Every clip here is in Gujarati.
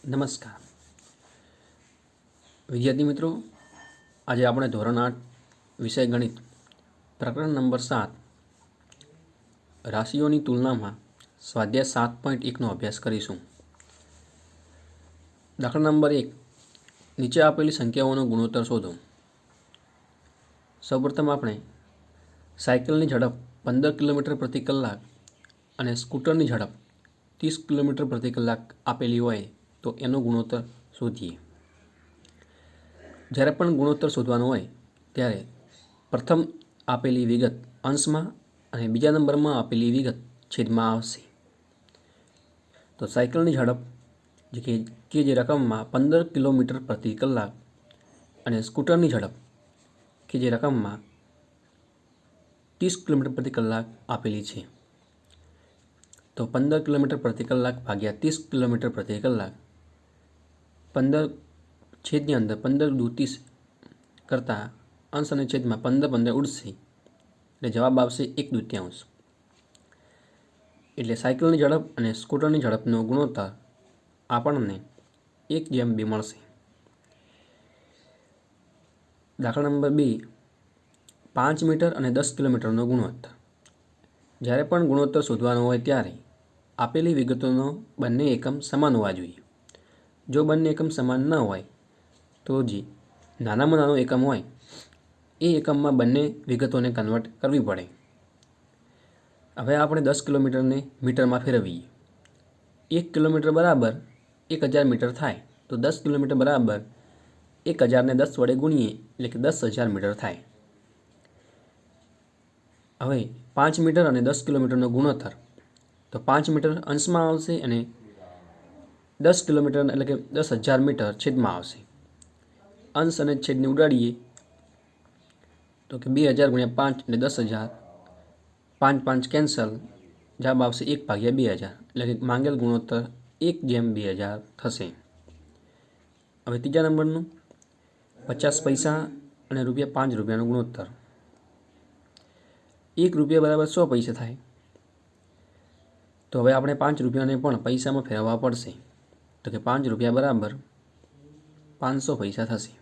નમસ્કાર વિદ્યાર્થી મિત્રો, આજે આપણે ધોરણ 8 વિષય ગણિત પ્રકરણ નંબર 7 રાશિઓની તુલનામાં સ્વાધ્યાય 7.1નો અભ્યાસ કરીશું. દાખલા નંબર 1, નીચે આપેલી સંખ્યાઓનો ગુણોત્તર શોધો. સૌપ્રથમ આપણે સાયકલની ઝડપ 15 કિલોમીટર પ્રતિ કલાક અને સ્કૂટરની ઝડપ 30 કિલોમીટર પ્રતિ કલાક આપેલી હોય તો એનો ગુણોત્તર શોધીએ. જ્યારે પણ ગુણોત્તર શોધવાનો હોય ત્યારે પ્રથમ આપેલી વિગત અંશમાં અને બીજા નંબરમાં આપેલી વિગત છેદમાં આવશે. તો સાયકલની ઝડપ જે રકમમાં 15 કિલોમીટર પ્રતિ કલાક અને સ્કૂટરની ઝડપ કે જે રકમમાં 30 કિલોમીટર પ્રતિ કલાક આપેલી છે. તો 15 કિલોમીટર પ્રતિ કલાક ભાગ્યા 30 કિલોમીટર પ્રતિ કલાક, 15 છેદની અંદર 15 દુ 30 કરતાં અંશ અને છેદમાં 15 ઉડશે એટલે જવાબ આવશે 1/2. એટલે સાયકલની ઝડપ અને સ્કૂટરની ઝડપનો ગુણોત્તર આપણને 1/2 મળશે. દાખલા નંબર 2, 5 મીટર અને 10 કિલોમીટરનો ગુણોત્તર. જ્યારે પણ ગુણોત્તર શોધવાનો હોય ત્યારે આપેલી વિગતોનો બંને એકમ સમાન હોવા જોઈએ. જો બંને એકમ સમાન ન હોય તો જે નાનામાં નાનો એકમ હોય એ એકમમાં બંને વિગતોને કન્વર્ટ કરવી પડે. હવે આપણે 10 કિલોમીટરને મીટરમાં ફેરવીએ. 1 કિલોમીટર બરાબર 1000 મીટર થાય. તો 10 કિલોમીટર બરાબર 1000ને 10 વડે ગુણીએ એટલે કે 10,000 મીટર થાય. હવે 5 મીટર અને 10 કિલોમીટરનો ગુણોત્તર. તો 5 મીટર અંશમાં આવશે અને 10 કિલોમીટર એટલે કે 10,000 મીટર છેદમાં આવશે. અંશ અને છેદને ઉડાડીએ તો કે 2000 ગુણ્યા 5 એટલે 10,000. 5 5 કેન્સલ, જવાબ આવશે 1/2000. એટલે કે માંગેલ ગુણોત્તર 1/2000 થશે. હવે ત્રીજા નંબરનું 50 પૈસા અને ₹5 ગુણોત્તર. 1 રૂપિયા બરાબર 100 પૈસા થાય. તો હવે આપણે 5 રૂપિયાને પણ પૈસામાં ફેરવવા પડશે. તો કે 5 રૂપિયા બરાબર 500 પૈસા થશે.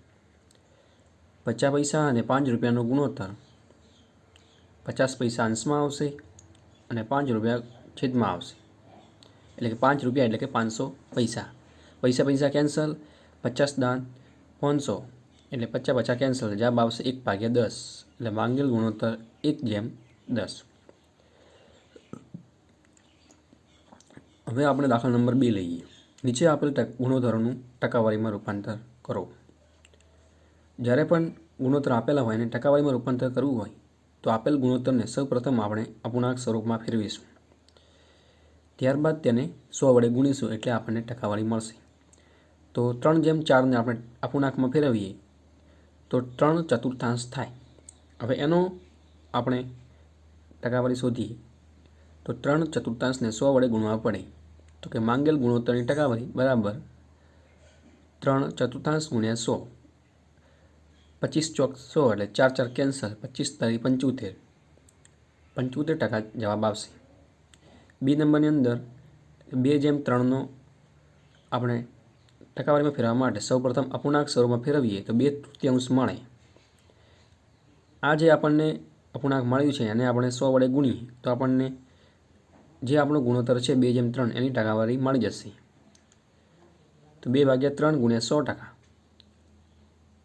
50 પૈસા અને 5 રૂપિયાનો ગુણોત્તર. 50 પૈસા અંશમાં આવશે અને 5 રૂપિયા છેદમાં આવશે. એટલે કે 5 રૂપિયા એટલે કે 500 પૈસા. પૈસા કેન્સલ, 50 દાન 500 એટલે 50 કેન્સલ, જવાબ આવશે 1/10. એટલે માંગેલ ગુણોત્તર 1/10. હવે આપણે દાખલા નંબર 2 લઈએ. નીચે આપેલ ગુણોત્તરોનું ટકાવારીમાં રૂપાંતર કરો. જ્યારે પણ ગુણોત્તર આપેલા હોય અને ટકાવારીમાં રૂપાંતર કરવું હોય તો આપેલ ગુણોત્તરને સૌપ્રથમ આપણે અપૂર્ણાંક સ્વરૂપમાં ફેરવીશું. ત્યારબાદ તેને 100 વડે ગુણીશું એટલે આપણને ટકાવારી મળશે. તો 3/4ને આપણે અપૂર્ણાંકમાં ફેરવીએ તો 3/4 થાય. હવે એનો આપણે ટકાવારી શોધીએ તો 3/4ને 100 વડે ગુણવા પડે. તો કે માંગેલ ગુણોત્તરની ટકાવારી બરાબર 3/4 ગુણ્યા 100. 25 ચોક 100 એટલે 4 4 કેન્સલ, 25 × 75 જવાબ આવશે. બી નંબરની અંદર 2/3નો આપણે ટકાવારીમાં ફેરવવા માટે સૌપ્રથમ અપૂર્ણાંક સ્વરૂપમાં ફેરવીએ તો 2/3 મળે. આ જે આપણને અપૂર્ણાંક મળ્યું છે અને આપણે 100 વડે ગુણીએ તો આપણને જે આપણો ગુણોત્તર છે 2/3 એની ટકાવારી મળી જશે. તો 2/3 ગુણ્યા 100%.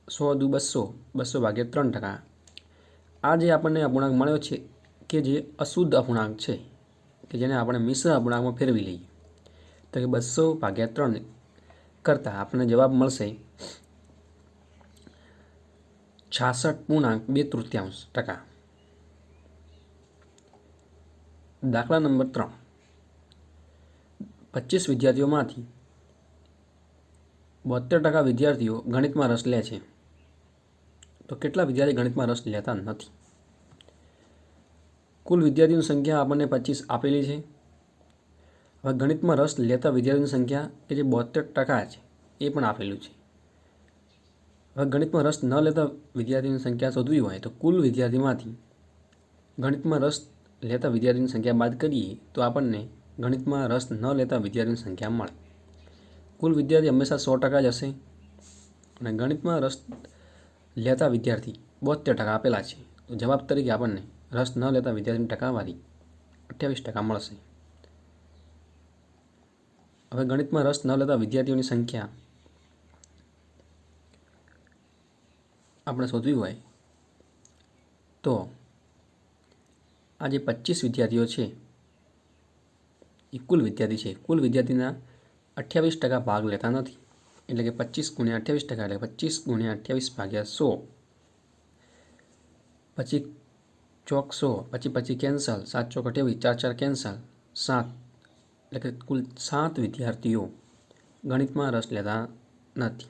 100 દુ 200, 200/3%. આ જે આપણને અપૂર્ણાંક મળ્યો છે કે જે અશુદ્ધ અપૂર્ણાંક છે કે જેને આપણે મિશ્ર અપૂર્ણાંકમાં ફેરવી લઈએ તો કે 200/3 કરતાં આપણને જવાબ મળશે 66.2/3. દાખલા નંબર 3, 25 વિદ્યાર્થીઓમાંથી 72% વિદ્યાર્થીઓ ગણિતમાં રસ લે છે. તો કેટલા વિદ્યાર્થી ગણિતમાં રસ લેતા નથી? કુલ વિદ્યાર્થીઓની સંખ્યા આપણને 25 આપેલી છે. હવે ગણિતમાં રસ લેતા વિદ્યાર્થીઓની સંખ્યા કે જે 72% છે એ પણ આપેલું છે. હવે ગણિતમાં રસ ન લેતા વિદ્યાર્થીઓની સંખ્યા શોધવી હોય તો કુલ વિદ્યાર્થીમાંથી ગણિતમાં રસ લેતા વિદ્યાર્થીની સંખ્યા બાદ કરીએ તો આપણને ગણિતમાં રસ ન લેતા વિદ્યાર્થીની સંખ્યા મળે. કુલ વિદ્યાર્થી હંમેશા 100% જ હશે અને ગણિતમાં રસ લેતા વિદ્યાર્થી 72% આપેલા છે. તો જવાબ તરીકે આપણને રસ ન લેતા વિદ્યાર્થીની ટકાવારી 28% મળશે. હવે ગણિતમાં રસ ન લેતા વિદ્યાર્થીઓની સંખ્યા આપણે શોધવી હોય તો આ જે 25 વિદ્યાર્થીઓ છે એ કુલ વિદ્યાર્થી છે. કુલ વિદ્યાર્થીના 28% ભાગ લેતા નથી. એટલે કે 25 × 28% એટલે 25 × 28 / 100. પછી ચોક 100, પછી કેન્સલ, 7 ચોક 28, 4 4 કેન્સલ, 7. એટલે કે કુલ 7 વિદ્યાર્થીઓ ગણિતમાં રસ લેતા નથી.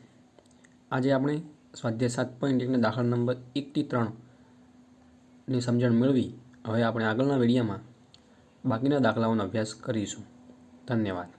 આજે આપણે સ્વાધ્યાય 7.1 દાખલા નંબર 1 થી 3ની સમજણ મેળવી. હવે આપણે આગળના વિડીયોમાં બાકીના દાખલાઓનો અભ્યાસ કરીશું. ધન્યવાદ.